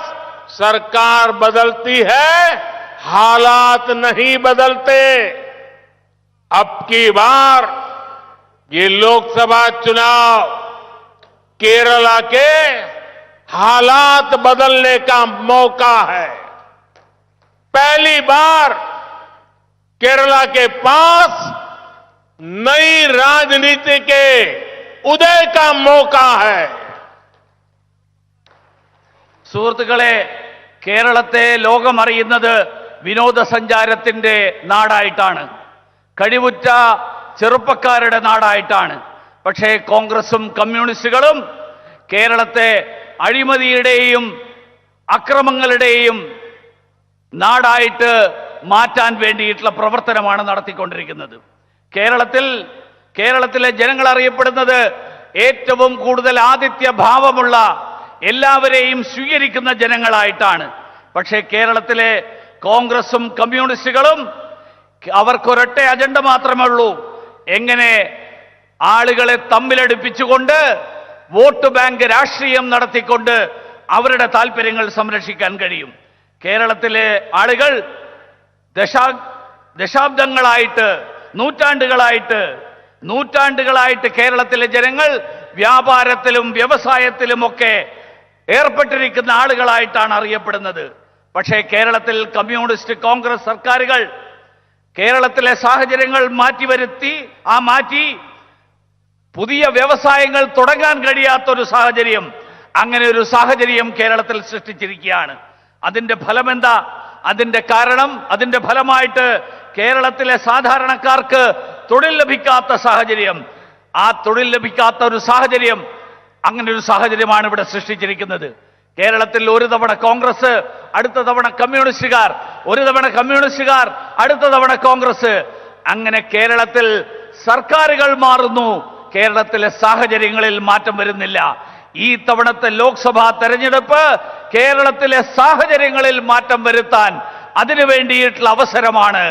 Speaker 2: सरकार बदलती है, हालात नहीं बदलते। अब की बार ये लोकसभा चुनाव केरला के हालात बदलने का मौका है। पहली बार केरला के पास नई राजनीति के उदय का मौका है।
Speaker 3: സുഹൃത്തുക്കളെ, കേരളത്തെ ലോകമറിയുന്നത് വിനോദസഞ്ചാരത്തിന്റെ നാടായിട്ടാണ്, കഴിവുറ്റ ചെറുപ്പക്കാരുടെ നാടായിട്ടാണ്. പക്ഷേ കോൺഗ്രസും കമ്മ്യൂണിസ്റ്റുകളും കേരളത്തെ അഴിമതിയുടെയും അക്രമങ്ങളുടെയും നാടായിട്ട് മാറ്റാൻ വേണ്ടിയിട്ടുള്ള പ്രവർത്തനമാണ് നടത്തിക്കൊണ്ടിരിക്കുന്നത്. കേരളത്തിലെ ജനങ്ങൾ അറിയപ്പെടുന്നത് ഏറ്റവും കൂടുതൽ ആതിഥ്യ ഭാവമുള്ള, എല്ലാവരെയും സ്വീകരിക്കുന്ന ജനങ്ങളായിട്ടാണ്. പക്ഷേ കേരളത്തിലെ കോൺഗ്രസും കമ്മ്യൂണിസ്റ്റുകളും അവർക്കൊരൊറ്റ അജണ്ട മാത്രമേ ഉള്ളൂ: എങ്ങനെ ആളുകളെ തമ്മിലടുപ്പിച്ചുകൊണ്ട് വോട്ട് ബാങ്ക് രാഷ്ട്രീയം നടത്തിക്കൊണ്ട് അവരുടെ താല്പര്യങ്ങൾ സംരക്ഷിക്കാൻ കഴിയും. കേരളത്തിലെ ആളുകൾ ദശാബ്ദങ്ങളായിട്ട്, നൂറ്റാണ്ടുകളായിട്ട് കേരളത്തിലെ ജനങ്ങൾ വ്യാപാരത്തിലും വ്യവസായത്തിലുമൊക്കെ ഏർപ്പെട്ടിരിക്കുന്ന ആളുകളായിട്ടാണ് അറിയപ്പെടുന്നത്. പക്ഷേ കേരളത്തിൽ കമ്മ്യൂണിസ്റ്റ് കോൺഗ്രസ് സർക്കാരുകൾ കേരളത്തിലെ സാഹചര്യങ്ങൾ മാറ്റി പുതിയ വ്യവസായങ്ങൾ തുടങ്ങാൻ കഴിയാത്തൊരു സാഹചര്യം, അങ്ങനെ ഒരു സാഹചര്യം കേരളത്തിൽ സൃഷ്ടിച്ചിരിക്കുകയാണ്. അതിന്റെ ഫലമെന്താ? അതിന്റെ കാരണം, അതിന്റെ ഫലമായിട്ട് കേരളത്തിലെ സാധാരണക്കാർക്ക് തൊഴിൽ ലഭിക്കാത്ത സാഹചര്യം, ആ തൊഴിൽ ലഭിക്കാത്ത ഒരു സാഹചര്യം, അങ്ങനെ ഒരു സാഹചര്യമാണ് ഇവിടെ സൃഷ്ടിച്ചിരിക്കുന്നത്. കേരളത്തിൽ ഒരു തവണ കോൺഗ്രസ്, അടുത്ത തവണ കമ്മ്യൂണിസ്റ്റുകാർ, ഒരു തവണ കമ്മ്യൂണിസ്റ്റുകാർ, അടുത്ത തവണ കോൺഗ്രസ്, അങ്ങനെ കേരളത്തിൽ സർക്കാരുകൾ മാറുന്നു, കേരളത്തിലെ സാഹചര്യങ്ങളിൽ മാറ്റം വരുന്നില്ല. ഈ തവണത്തെ ലോക്സഭാ തെരഞ്ഞെടുപ്പ് കേരളത്തിലെ സാഹചര്യങ്ങളിൽ മാറ്റം വരുത്താൻ അതിനു വേണ്ടിയിട്ടുള്ള അവസരമാണ്.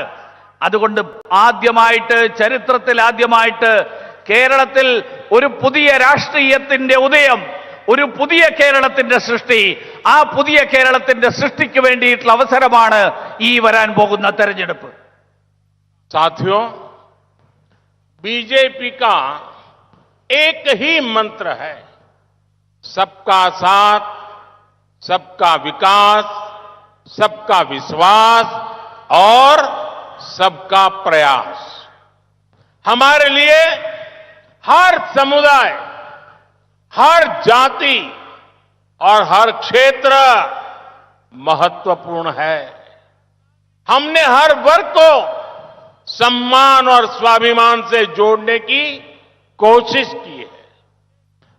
Speaker 3: അതുകൊണ്ട് ആദ്യമായിട്ട്, ചരിത്രത്തിൽ ആദ്യമായിട്ട് കേരളത്തിൽ ഒരു പുതിയ രാഷ്ട്രീയത്തിന്റെ ഉദയം, ഒരു പുതിയ കേരളത്തിന്റെ സൃഷ്ടി, ആ പുതിയ കേരളത്തിന്റെ സൃഷ്ടിക്ക് വേണ്ടിയിട്ടുള്ള അവസരമാണ് ഈ വരാൻ പോകുന്ന തെരഞ്ഞെടുപ്പ്.
Speaker 2: साथियों, बीजेपी का एक ही मंत्र है, सबका साथ, सबका विकास, सबका विश्वास और सबका प्रयास. हमारे लिए हर समुदाय, हर जाति और हर क्षेत्र महत्वपूर्ण है. हमने हर वर्ग को सम्मान और स्वाभिमान से जोड़ने की कोशिश की है.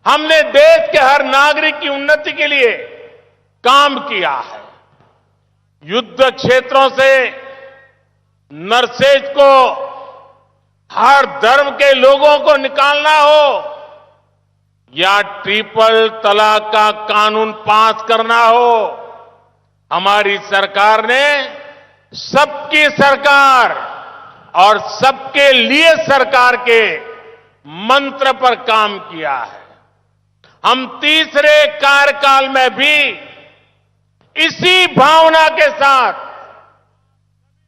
Speaker 2: हमने देश के हर नागरिक की उन्नति के लिए काम किया है. युद्ध क्षेत्रों से नरसेज को, हर धर्म के लोगों को निकालना हो या ट्रिपल तलाक का कानून पास करना हो, हमारी सरकार ने सबकी सरकार और सबके लिए सरकार के मंत्र पर काम किया है. हम तीसरे कार्यकाल में भी इसी भावना के साथ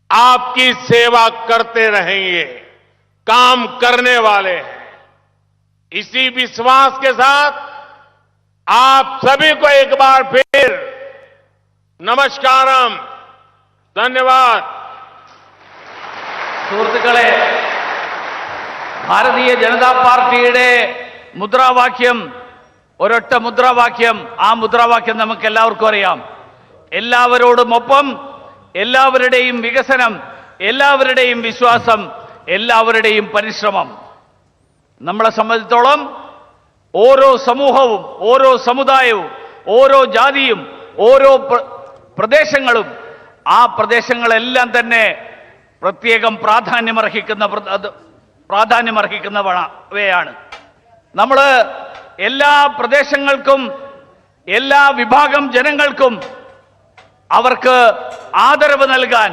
Speaker 2: आपकी सेवा करते रहेंगे, काम करने वाले हैं. इसी विश्वास के साथ आप सभी को एक बार फिर नमस्कारम, धन्यवाद.
Speaker 3: സുഹൃത്തുക്കളെ, ഭാരതീയ ജനതാ പാർട്ടിയുടെ മുദ്രാവാക്യം, ഒരൊറ്റ മുദ്രാവാക്യം, ആ മുദ്രാവാക്യം നമുക്ക് എല്ലാവർക്കും അറിയാം. എല്ലാവരോടുമൊപ്പം, എല്ലാവരുടെയും വികസനം, എല്ലാവരുടെയും വിശ്വാസം, എല്ലാവരുടെയും പരിശ്രമം. നമ്മളെ സംബന്ധിച്ചോളം ഓരോ സമൂഹവും, ഓരോ സമുദായവും, ഓരോ ജാതിയും, ഓരോ പ്രദേശങ്ങളും, ആ പ്രദേശങ്ങളെല്ലാം തന്നെ പ്രത്യേകം പ്രാധാന്യമർഹിക്കുന്നവയാണ്. നമ്മൾ എല്ലാ പ്രദേശങ്ങൾക്കും, എല്ലാ വിഭാഗം ജനങ്ങൾക്കും അവർക്ക് ആദരവ് നൽകാൻ,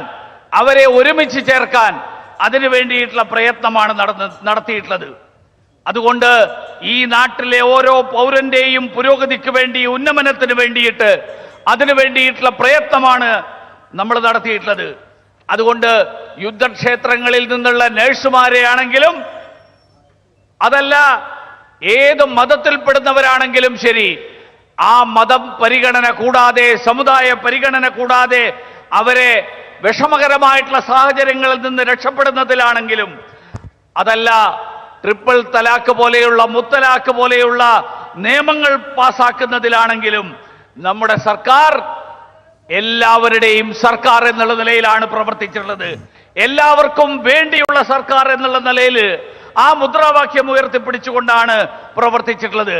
Speaker 3: അവരെ ഒരുമിച്ച് ചേർക്കാൻ അതിനു വേണ്ടിയിട്ടുള്ള പ്രയത്നമാണ് നടത്തിയിട്ടുള്ളത്. അതുകൊണ്ട് ഈ നാട്ടിലെ ഓരോ പൗരന്റെയും പുരോഗതിക്ക് വേണ്ടി, ഉന്നമനത്തിന് വേണ്ടിയിട്ട്, അതിനു വേണ്ടിയിട്ടുള്ള പ്രയത്നമാണ് നമ്മൾ നടത്തിയിട്ടുള്ളത്. അതുകൊണ്ട് യുദ്ധക്ഷേത്രങ്ങളിൽ നിന്നുള്ള നഴ്സുമാരെ ആണെങ്കിലും, അതല്ല ഏത് മതത്തിൽപ്പെടുന്നവരാണെങ്കിലും ശരി, ആ മതം പരിഗണന കൂടാതെ, സമുദായ പരിഗണന കൂടാതെ അവരെ വിഷമകരമായിട്ടുള്ള സാഹചര്യങ്ങളിൽ നിന്ന് രക്ഷപ്പെടുന്നതിലാണെങ്കിലും, അതല്ല ട്രിപ്പിൾ തലാക്ക് പോലെയുള്ള, മുത്തലാക്ക് പോലെയുള്ള നിയമങ്ങൾ പാസാക്കുന്നതിലാണെങ്കിലും നമ്മുടെ സർക്കാർ എല്ലാവരുടെയും സർക്കാർ എന്നുള്ള നിലയിലാണ് പ്രവർത്തിച്ചിട്ടുള്ളത്. എല്ലാവർക്കും വേണ്ടിയുള്ള സർക്കാർ എന്നുള്ള നിലയിൽ ആ മുദ്രാവാക്യം ഉയർത്തിപ്പിടിച്ചുകൊണ്ടാണ് പ്രവർത്തിച്ചിട്ടുള്ളത്.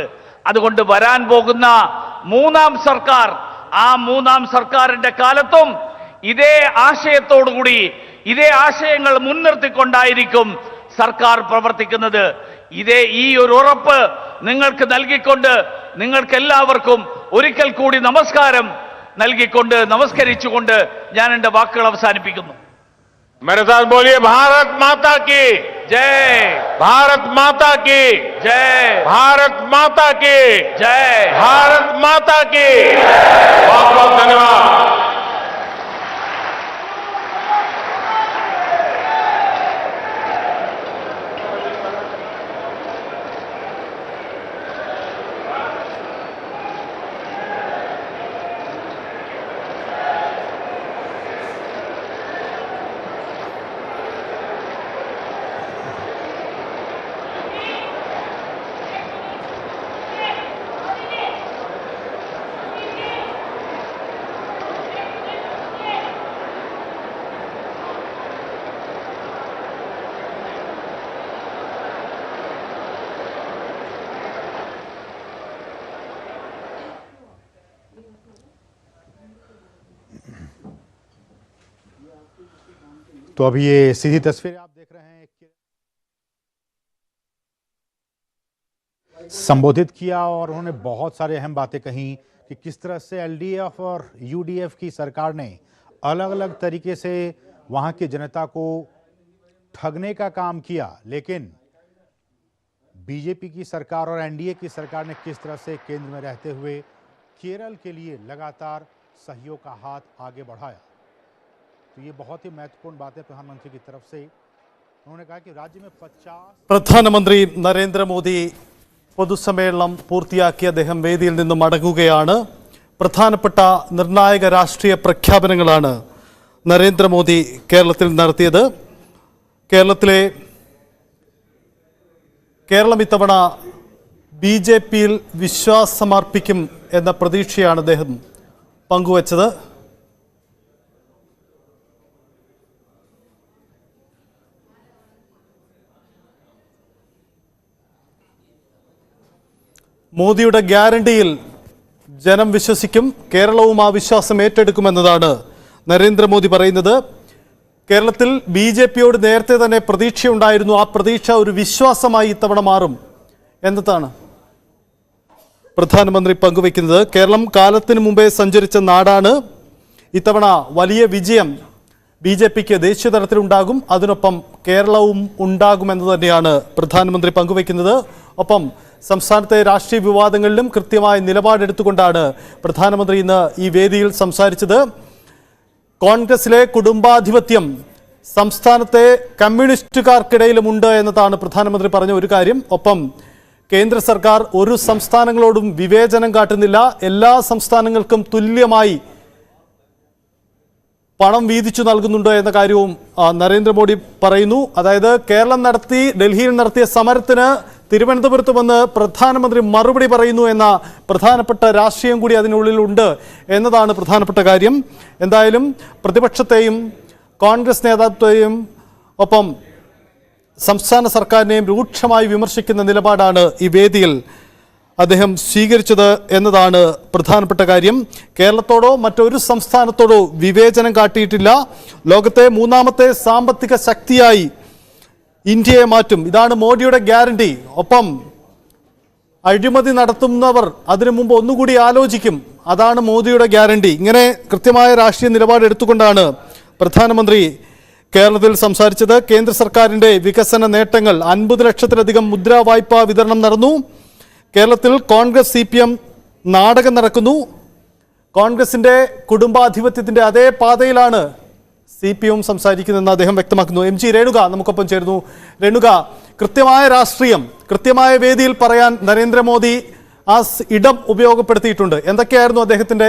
Speaker 3: അതുകൊണ്ട് വരാൻ പോകുന്ന മൂന്നാം സർക്കാർ, ആ മൂന്നാം സർക്കാരിന്റെ കാലത്തും ഇതേ ആശയത്തോടുകൂടി, ഇതേ ആശയങ്ങൾ മുൻനിർത്തിക്കൊണ്ടായിരിക്കും സർക്കാർ പ്രവർത്തിക്കുന്നത്. ഈ ഒരു ഉറപ്പ് നിങ്ങൾക്ക് നൽകിക്കൊണ്ട്, നിങ്ങൾക്ക് എല്ലാവർക്കും ഒരിക്കൽ കൂടി നമസ്കാരം നൽകിക്കൊണ്ട്, നമസ്കരിച്ചുകൊണ്ട് ഞാൻ എന്റെ വാക്കുകൾ അവസാനിപ്പിക്കുന്നു.
Speaker 2: मेरे साथ बोलिए, भारत माता की
Speaker 3: जय,
Speaker 2: भारत माता की
Speaker 3: जय,
Speaker 2: भारत माता की
Speaker 3: जय,
Speaker 2: भारत माता की. बहुत बहुत धन्यवाद.
Speaker 4: तो अभी ये सीधी तस्वीर आप देख रहे हैं, संबोधित किया और उन्होंने बहुत सारे अहम बातें कही कि किस तरह से एलडीएफ और यूडीएफ की सरकार ने अलग अलग तरीके से वहां की जनता को ठगने का काम किया, लेकिन बीजेपी की सरकार और एनडीए की सरकार ने किस तरह से केंद्र में रहते हुए केरल के लिए लगातार सहयोग का हाथ आगे बढ़ाया। तो ये बहुत ही महत्वपूर्ण बात है प्रधानमंत्री की तरफ से। उन्होंने कहा कि राज्य में 50
Speaker 5: പ്രധാനമന്ത്രി നരേന്ദ്രമോദി പൊതുസമ്മേളനം പൂർത്തിയാക്കി അദ്ദേഹം വേദിയിൽ നിന്നും മടങ്ങുകയാണ്. പ്രധാനപ്പെട്ട നിർണായക രാഷ്ട്രീയ പ്രഖ്യാപനങ്ങളാണ് നരേന്ദ്രമോദി കേരളത്തിൽ നടത്തിയത്. കേരളം ഇത്തവണ ബിജെപിയിൽ വിശ്വാസമർപ്പിക്കും എന്ന പ്രതീക്ഷയാണ് അദ്ദേഹം പങ്കുവച്ചത്. മോദിയുടെ ഗ്യാരണ്ടിയിൽ ജനം വിശ്വസിക്കും, കേരളവും ആ വിശ്വാസം ഏറ്റെടുക്കുമെന്നതാണ് നരേന്ദ്രമോദി പറയുന്നത്. കേരളത്തിൽ ബിജെപിയോട് നേരത്തെ തന്നെ പ്രതീക്ഷയുണ്ടായിരുന്നു, ആ പ്രതീക്ഷ ഒരു വിശ്വാസമായി ഇത്തവണ മാറും എന്നതാണ് പ്രധാനമന്ത്രി പങ്കുവയ്ക്കുന്നത്. കേരളം കാലത്തിന് മുമ്പേ സഞ്ചരിച്ച നാടാണ്. ഇത്തവണ വലിയ വിജയം ബിജെപിക്ക് ദേശീയ തലത്തിലുണ്ടാകും, അതിനൊപ്പം കേരളവും ഉണ്ടാകുമെന്ന് തന്നെയാണ് പ്രധാനമന്ത്രി പങ്കുവയ്ക്കുന്നത്. ഒപ്പം സംസ്ഥാനത്തെ രാഷ്ട്രീയ വിവാദങ്ങളിലും കൃത്യമായ നിലപാടെടുത്തുകൊണ്ടാണ് പ്രധാനമന്ത്രി ഇന്ന് ഈ വേദിയിൽ സംസാരിച്ചത്. കോൺഗ്രസിലെ കുടുംബാധിപത്യം സംസ്ഥാനത്തെ കമ്മ്യൂണിസ്റ്റുകാർക്കിടയിലുമുണ്ട് എന്നതാണ് പ്രധാനമന്ത്രി പറഞ്ഞ ഒരു കാര്യം. ഒപ്പം കേന്ദ്ര സർക്കാർ ഒരു സംസ്ഥാനങ്ങളോടും വിവേചനം കാട്ടുന്നില്ല, എല്ലാ സംസ്ഥാനങ്ങൾക്കും തുല്യമായി പണം വീതിച്ചു നൽകുന്നുണ്ട് എന്ന കാര്യവും നരേന്ദ്രമോദി പറയുന്നു. അതായത് ഡൽഹിയിൽ നടത്തിയ സമരത്തിന് തിരുവനന്തപുരത്ത് വന്ന് പ്രധാനമന്ത്രി മറുപടി പറയുന്നു എന്ന പ്രധാനപ്പെട്ട രാഷ്ട്രീയം കൂടി അതിനുള്ളിലുണ്ട് എന്നതാണ് പ്രധാനപ്പെട്ട കാര്യം. എന്തായാലും പ്രതിപക്ഷത്തെയും കോൺഗ്രസ് നേതൃത്വത്തെയും ഒപ്പം സംസ്ഥാന സർക്കാരിനെയും രൂക്ഷമായി വിമർശിക്കുന്ന നിലപാടാണ് ഈ വേദിയിൽ അദ്ദേഹം സ്വീകരിച്ചത് എന്നതാണ് പ്രധാനപ്പെട്ട കാര്യം. കേരളത്തോടോ മറ്റൊരു സംസ്ഥാനത്തോടോ വിവേചനം കാട്ടിയിട്ടില്ല. ലോകത്തെ മൂന്നാമത്തെ സാമ്പത്തിക ശക്തിയായി ഇന്ത്യയെ മാറ്റും, ഇതാണ് മോദിയുടെ ഗ്യാരണ്ടി. ഒപ്പം അഴിമതി നടത്തുന്നവർ അതിനു മുമ്പ് ഒന്നുകൂടി ആലോചിക്കും, അതാണ് മോദിയുടെ ഗ്യാരണ്ടി. ഇങ്ങനെ കൃത്യമായ രാഷ്ട്രീയ നിലപാട് എടുത്തുകൊണ്ടാണ് പ്രധാനമന്ത്രി കേരളത്തിൽ സംസാരിച്ചത്. കേന്ദ്ര സർക്കാരിൻ്റെ വികസന നേട്ടങ്ങൾ, 50 ലക്ഷത്തിലധികം മുദ്രാ വായ്പാ വിതരണം നടന്നു. കേരളത്തിൽ കോൺഗ്രസ് CPM നാടകം നടക്കുന്നു. കോൺഗ്രസിൻ്റെ കുടുംബാധിപത്യത്തിൻ്റെ അതേ പാതയിലാണ് CPM സംസാരിക്കുന്നതെന്ന് അദ്ദേഹം വ്യക്തമാക്കുന്നു. MG രേണുക നമുക്കൊപ്പം ചേരുന്നു. രേണുക, കൃത്യമായ രാഷ്ട്രീയം കൃത്യമായ വേദിയിൽ പറയാൻ നരേന്ദ്രമോദി ആ ഇടം ഉപയോഗപ്പെടുത്തിയിട്ടുണ്ട്. എന്തൊക്കെയായിരുന്നു അദ്ദേഹത്തിൻ്റെ